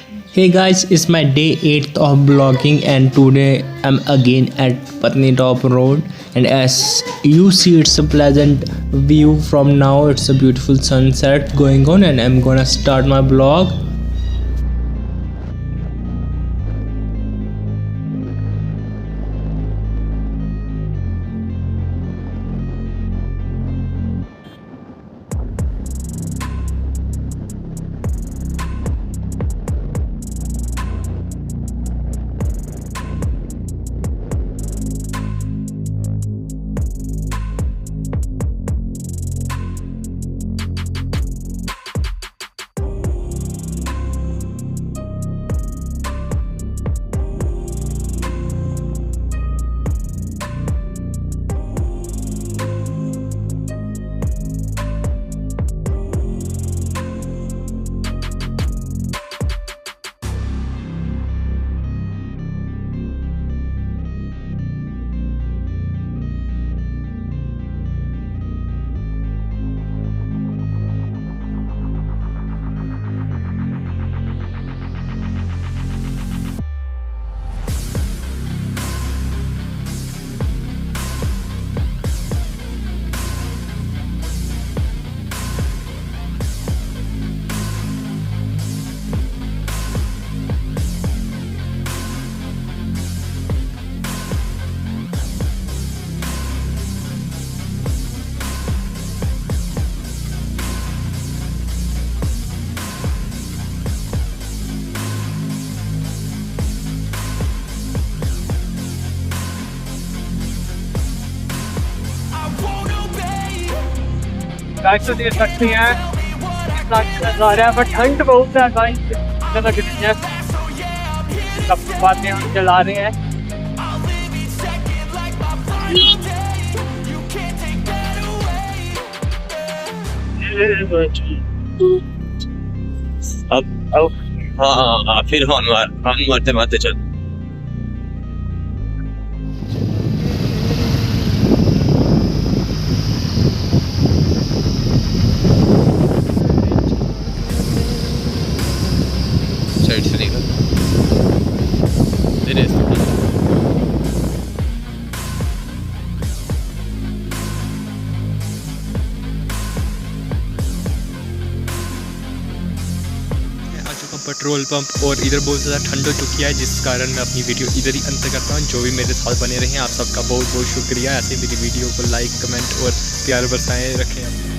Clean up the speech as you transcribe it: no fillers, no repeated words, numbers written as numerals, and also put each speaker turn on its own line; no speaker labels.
Hey guys, it's my day 8th of blogging and today I'm again at Patnitop Road, and as you see it's a pleasant view from now. It's a beautiful sunset going on and I'm gonna start my blog.
Guys तो देख सकते हैं नज़ारा है, पर ठंड बहुत है गाइस, इतना लग रही है। सब बातें हम चला रहे हैं।
अब हाँ फिर हॉर्न मारते मारते चल। साइड से निकल तेरे
पेट्रोल पंप और इधर बहुत ज़्यादा ठंड हो चुकी है, जिस कारण मैं अपनी वीडियो इधर ही अंत करता हूँ। जो भी मेरे साथ बने रहे हैं आप सबका बहुत बहुत शुक्रिया। ऐसे मेरी वीडियो को लाइक कमेंट और प्यार बरसाएं रखें।